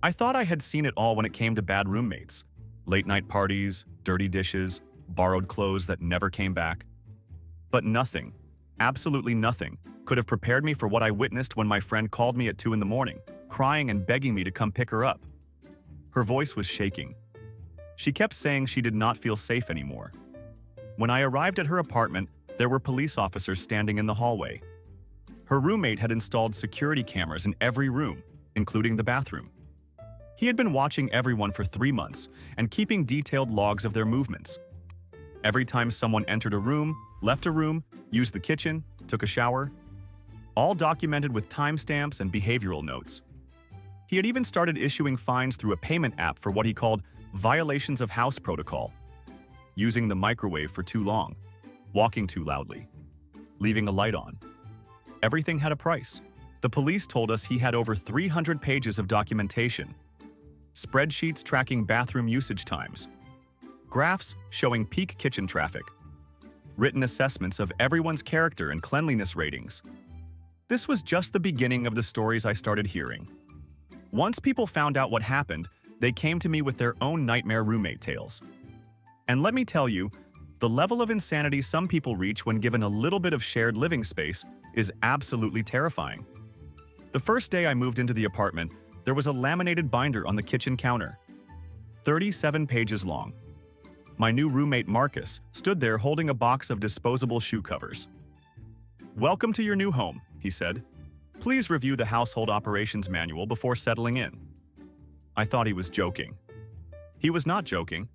I thought I had seen it all when it came to bad roommates. Late-night parties, dirty dishes, borrowed clothes that never came back. But nothing, absolutely nothing, could have prepared me for what I witnessed when my friend called me at 2 in the morning, crying and begging me to come pick her up. Her voice was shaking. She kept saying she did not feel safe anymore. When I arrived at her apartment, there were police officers standing in the hallway. Her roommate had installed security cameras in every room, including the bathroom. He had been watching everyone for 3 months and keeping detailed logs of their movements. Every time someone entered a room, left a room, used the kitchen, took a shower, all documented with timestamps and behavioral notes. He had even started issuing fines through a payment app for what he called violations of house protocol: using the microwave for too long, walking too loudly, leaving a light on. Everything had a price. The police told us he had over 300 pages of documentation, spreadsheets tracking bathroom usage times, graphs showing peak kitchen traffic, written assessments of everyone's character and cleanliness ratings. This was just the beginning of the stories I started hearing. Once people found out what happened, they came to me with their own nightmare roommate tales. And let me tell you, the level of insanity some people reach when given a little bit of shared living space is absolutely terrifying. The first day I moved into the apartment, there was a laminated binder on the kitchen counter, 37 pages long. My new roommate Marcus stood there holding a box of disposable shoe covers. "Welcome to your new home," he said. "Please review the household operations manual before settling in." I thought he was joking. He was not joking.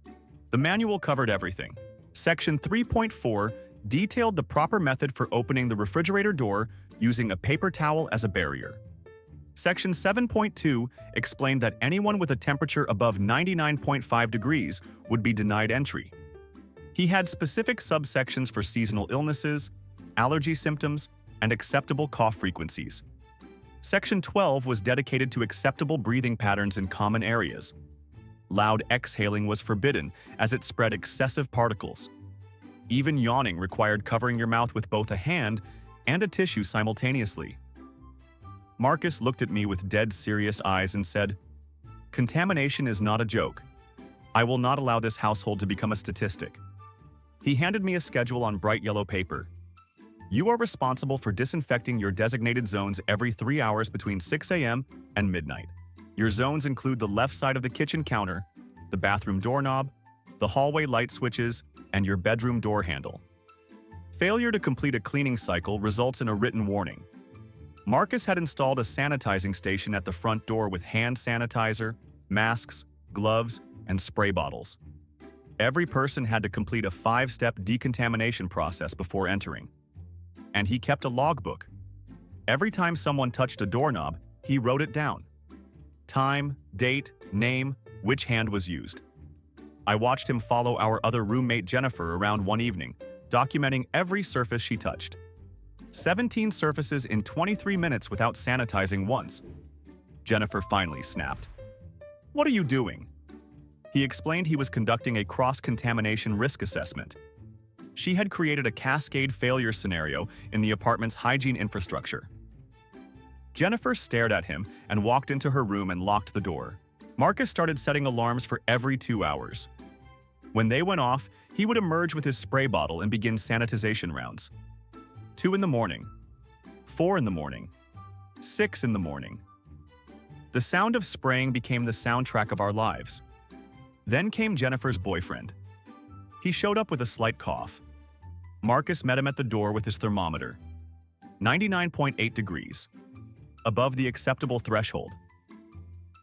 The manual covered everything. Section 3.4 detailed the proper method for opening the refrigerator door using a paper towel as a barrier. Section 7.2 explained that anyone with a temperature above 99.5 degrees would be denied entry. He had specific subsections for seasonal illnesses, allergy symptoms, and acceptable cough frequencies. Section 12 was dedicated to acceptable breathing patterns in common areas. Loud exhaling was forbidden as it spread excessive particles. Even yawning required covering your mouth with both a hand and a tissue simultaneously. Marcus looked at me with dead serious eyes and said, "Contamination is not a joke. I will not allow this household to become a statistic." He handed me a schedule on bright yellow paper. "You are responsible for disinfecting your designated zones every 3 hours between 6 a.m. and midnight. Your zones include the left side of the kitchen counter, the bathroom doorknob, the hallway light switches, and your bedroom door handle. Failure to complete a cleaning cycle results in a written warning." Marcus had installed a sanitizing station at the front door with hand sanitizer, masks, gloves, and spray bottles. Every person had to complete a 5-step decontamination process before entering. And he kept a logbook. Every time someone touched a doorknob, he wrote it down. Time, date, name, which hand was used. I watched him follow our other roommate Jennifer around one evening, documenting every surface she touched. 17 surfaces in 23 minutes without sanitizing once. Jennifer finally snapped. "What are you doing?" He explained he was conducting a cross-contamination risk assessment. She had created a cascade failure scenario in the apartment's hygiene infrastructure. Jennifer stared at him and walked into her room and locked the door. Marcus started setting alarms for every 2 hours. When they went off, he would emerge with his spray bottle and begin sanitization rounds. 2 in the morning, 4 in the morning, 6 in the morning. The sound of spraying became the soundtrack of our lives. Then came Jennifer's boyfriend. He showed up with a slight cough. Marcus met him at the door with his thermometer. 99.8 degrees, above the acceptable threshold.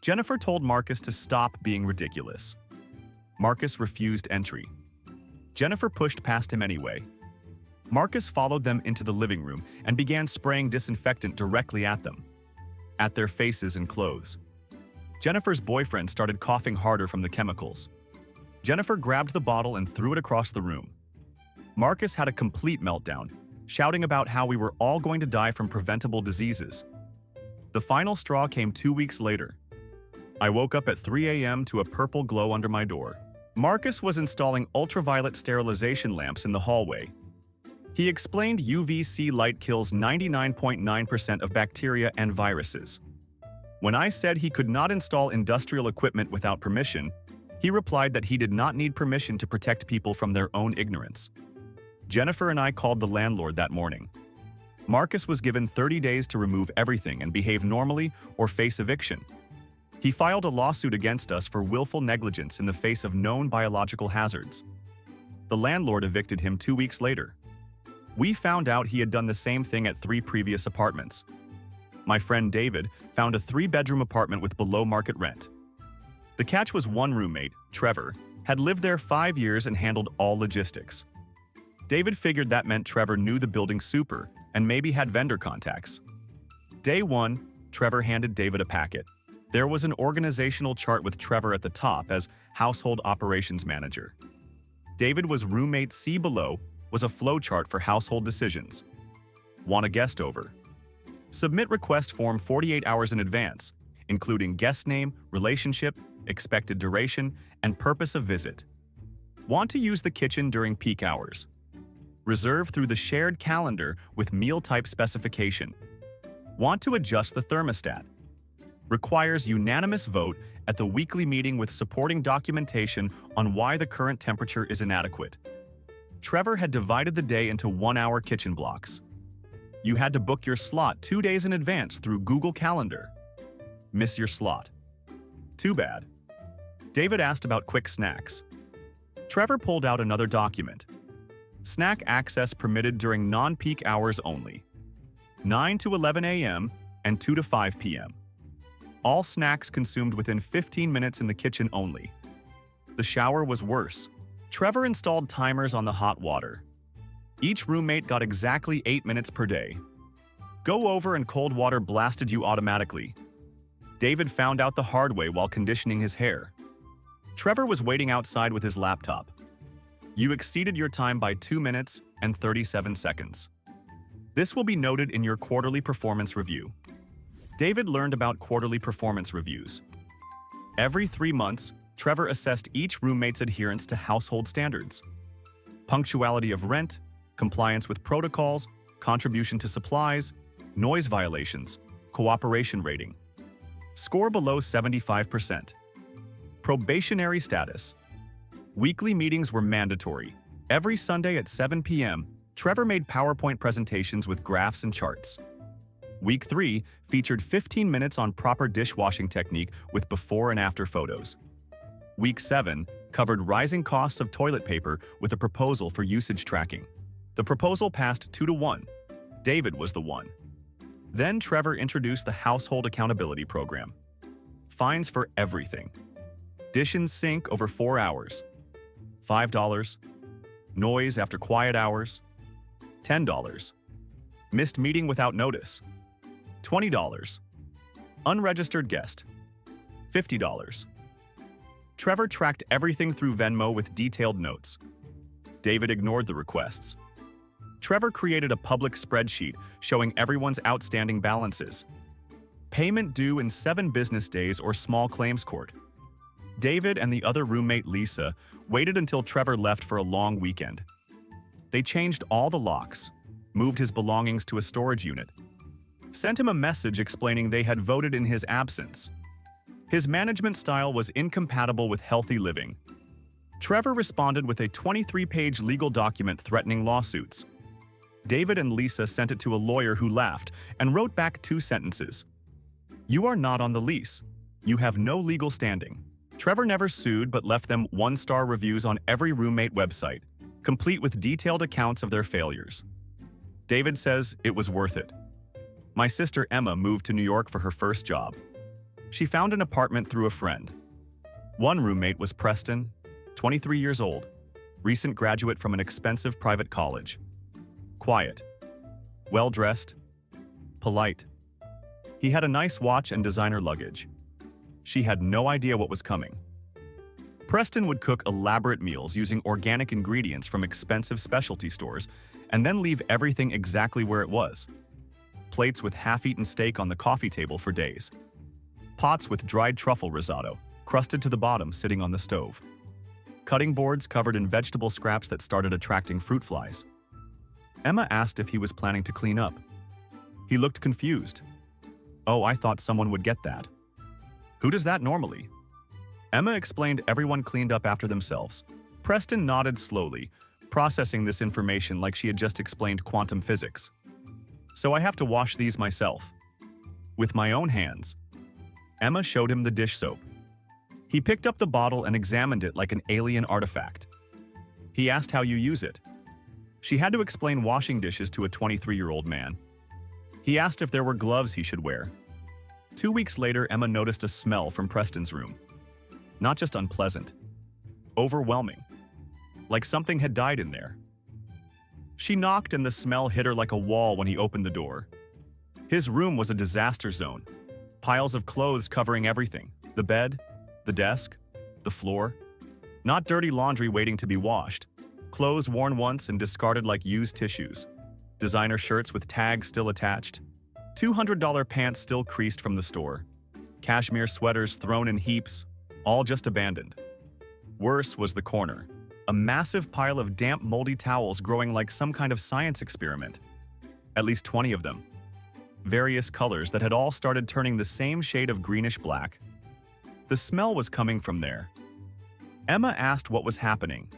Jennifer told Marcus to stop being ridiculous. Marcus refused entry. Jennifer pushed past him anyway. Marcus followed them into the living room and began spraying disinfectant directly at them, at their faces and clothes. Jennifer's boyfriend started coughing harder from the chemicals. Jennifer grabbed the bottle and threw it across the room. Marcus had a complete meltdown, shouting about how we were all going to die from preventable diseases. The final straw came 2 weeks later. I woke up at 3 a.m. to a purple glow under my door. Marcus was installing ultraviolet sterilization lamps in the hallway. He explained UVC light kills 99.9% of bacteria and viruses. When I said he could not install industrial equipment without permission, he replied that he did not need permission to protect people from their own ignorance. Jennifer and I called the landlord that morning. Marcus was given 30 days to remove everything and behave normally or face eviction. He filed a lawsuit against us for willful negligence in the face of known biological hazards. The landlord evicted him 2 weeks later. We found out he had done the same thing at 3 previous apartments. My friend David found a 3-bedroom apartment with below-market rent. The catch was one roommate, Trevor, had lived there 5 years and handled all logistics. David figured that meant Trevor knew the building super and maybe had vendor contacts. Day 1, Trevor handed David a packet. There was an organizational chart with Trevor at the top as Household Operations Manager. David was roommate C. Below was a flowchart for household decisions. Want a guest over? Submit request form 48 hours in advance, including guest name, relationship, expected duration, and purpose of visit. Want to use the kitchen during peak hours? Reserve through the shared calendar with meal type specification. Want to adjust the thermostat? Requires unanimous vote at the weekly meeting with supporting documentation on why the current temperature is inadequate. Trevor had divided the day into 1-hour kitchen blocks. You had to book your slot 2 days in advance through Google Calendar. Miss your slot? Too bad. David asked about quick snacks. Trevor pulled out another document. Snack access permitted during non-peak hours only. 9 to 11 a.m. and 2 to 5 p.m. All snacks consumed within 15 minutes in the kitchen only. The shower was worse. Trevor installed timers on the hot water. Each roommate got exactly 8 minutes per day. Go over and cold water blasted you automatically. David found out the hard way while conditioning his hair. Trevor was waiting outside with his laptop. You exceeded your time by 2 minutes and 37 seconds. This will be noted in your quarterly performance review. David learned about quarterly performance reviews. Every 3 months, Trevor assessed each roommate's adherence to household standards. Punctuality of rent, compliance with protocols, contribution to supplies, noise violations, cooperation rating. Score below 75%. Probationary status. Weekly meetings were mandatory. Every Sunday at 7 p.m., Trevor made PowerPoint presentations with graphs and charts. Week 3 featured 15 minutes on proper dishwashing technique with before and after photos. Week 7 covered rising costs of toilet paper with a proposal for usage tracking. The proposal passed 2-1. David was the one. Then Trevor introduced the Household Accountability Program. Fines for everything. Dish and sink over 4 hours. $5. Noise after quiet hours. $10. Missed meeting without notice. $20. Unregistered guest. $50. Trevor tracked everything through Venmo with detailed notes. David ignored the requests. Trevor created a public spreadsheet showing everyone's outstanding balances. Payment due in 7 business days or small claims court. David and the other roommate, Lisa, waited until Trevor left for a long weekend. They changed all the locks, moved his belongings to a storage unit, sent him a message explaining they had voted in his absence. His management style was incompatible with healthy living. Trevor responded with a 23-page legal document threatening lawsuits. David and Lisa sent it to a lawyer who laughed and wrote back 2 sentences. You are not on the lease. You have no legal standing. Trevor never sued but left them 1-star reviews on every roommate website, complete with detailed accounts of their failures. David says it was worth it. My sister Emma moved to New York for her first job. She found an apartment through a friend. One roommate was Preston, 23 years old, recent graduate from an expensive private college. Quiet, well-dressed, polite. He had a nice watch and designer luggage. She had no idea what was coming. Preston would cook elaborate meals using organic ingredients from expensive specialty stores and then leave everything exactly where it was. Plates with half-eaten steak on the coffee table for days. Pots with dried truffle risotto, crusted to the bottom sitting on the stove. Cutting boards covered in vegetable scraps that started attracting fruit flies. Emma asked if he was planning to clean up. He looked confused. Oh, I thought someone would get that. Who does that normally? Emma explained everyone cleaned up after themselves. Preston nodded slowly, processing this information like she had just explained quantum physics. So I have to wash these myself. With my own hands. Emma showed him the dish soap. He picked up the bottle and examined it like an alien artifact. He asked how you use it. She had to explain washing dishes to a 23-year-old man. He asked if there were gloves he should wear. 2 weeks later, Emma noticed a smell from Preston's room. Not just unpleasant. Overwhelming. Like something had died in there. She knocked and the smell hit her like a wall when he opened the door. His room was a disaster zone. Piles of clothes covering everything. The bed, the desk, the floor. Not dirty laundry waiting to be washed. Clothes worn once and discarded like used tissues. Designer shirts with tags still attached. $200 pants still creased from the store. Cashmere sweaters thrown in heaps, all just abandoned. Worse was the corner. A massive pile of damp, moldy towels growing like some kind of science experiment. At least 20 of them. Various colors that had all started turning the same shade of greenish-black. The smell was coming from there. Emma asked what was happening.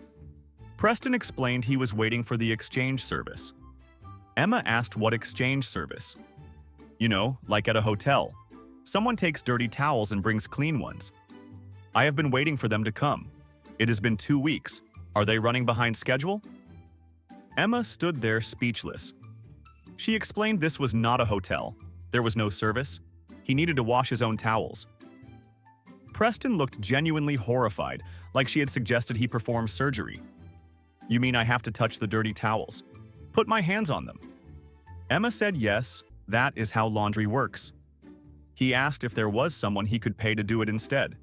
Preston explained he was waiting for the exchange service. Emma asked what exchange service. You know, like at a hotel. Someone takes dirty towels and brings clean ones. I have been waiting for them to come. It has been 2 weeks. Are they running behind schedule? Emma stood there speechless. She explained this was not a hotel. There was no service. He needed to wash his own towels. Preston looked genuinely horrified, like she had suggested he perform surgery. You mean I have to touch the dirty towels? Put my hands on them. Emma said yes, that is how laundry works. He asked if there was someone he could pay to do it instead.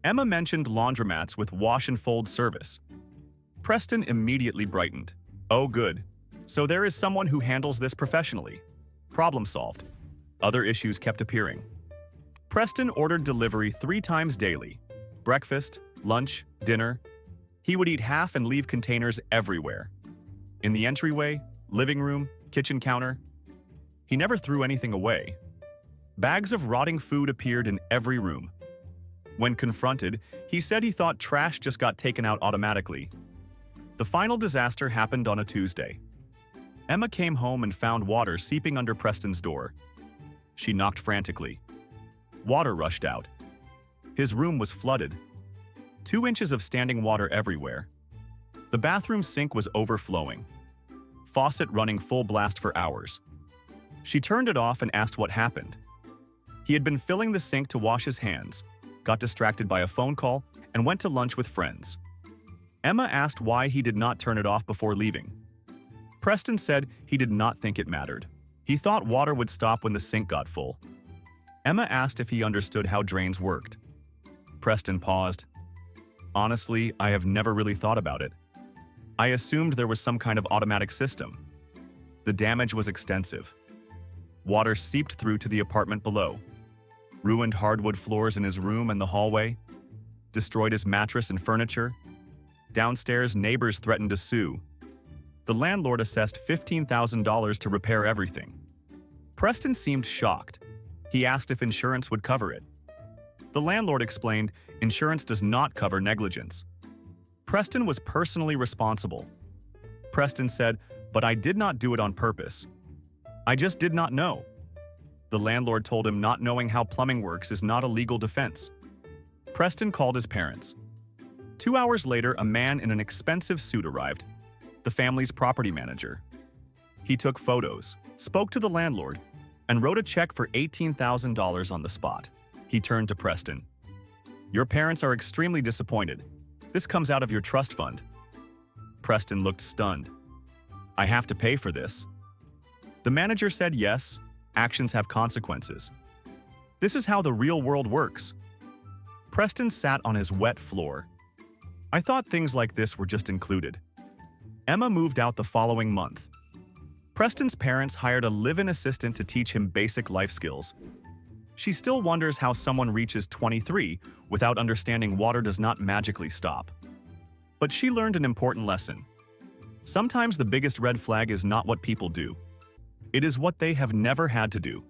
Emma mentioned laundromats with wash and fold service. Preston immediately brightened. Oh good. So there is someone who handles this professionally. Problem solved. Other issues kept appearing. Preston ordered delivery 3 times daily. Breakfast, lunch, dinner. He would eat half and leave containers everywhere. In the entryway, living room, kitchen counter. He never threw anything away. Bags of rotting food appeared in every room. When confronted, he said he thought trash just got taken out automatically. The final disaster happened on a Tuesday. Emma came home and found water seeping under Preston's door. She knocked frantically. Water rushed out. His room was flooded. 2 inches of standing water everywhere. The bathroom sink was overflowing. Faucet running full blast for hours. She turned it off and asked what happened. He had been filling the sink to wash his hands, got distracted by a phone call, and went to lunch with friends. Emma asked why he did not turn it off before leaving. Preston said he did not think it mattered. He thought water would stop when the sink got full. Emma asked if he understood how drains worked. Preston paused. Honestly, I have never really thought about it. I assumed there was some kind of automatic system. The damage was extensive. Water seeped through to the apartment below. Ruined hardwood floors in his room and the hallway. Destroyed his mattress and furniture. Downstairs, neighbors threatened to sue. The landlord assessed $15,000 to repair everything. Preston seemed shocked. He asked if insurance would cover it. The landlord explained insurance does not cover negligence. Preston was personally responsible. Preston said, "But I did not do it on purpose. I just did not know." The landlord told him not knowing how plumbing works is not a legal defense. Preston called his parents. 2 hours later, a man in an expensive suit arrived, the family's property manager. He took photos, spoke to the landlord, and wrote a check for $18,000 on the spot. He turned to Preston. "Your parents are extremely disappointed. This comes out of your trust fund." Preston looked stunned. "I have to pay for this." The manager said yes, actions have consequences. This is how the real world works. Preston sat on his wet floor. I thought things like this were just included. Emma moved out the following month. Preston's parents hired a live-in assistant to teach him basic life skills. She still wonders how someone reaches 23 without understanding water does not magically stop. But she learned an important lesson. Sometimes the biggest red flag is not what people do. It is what they have never had to do.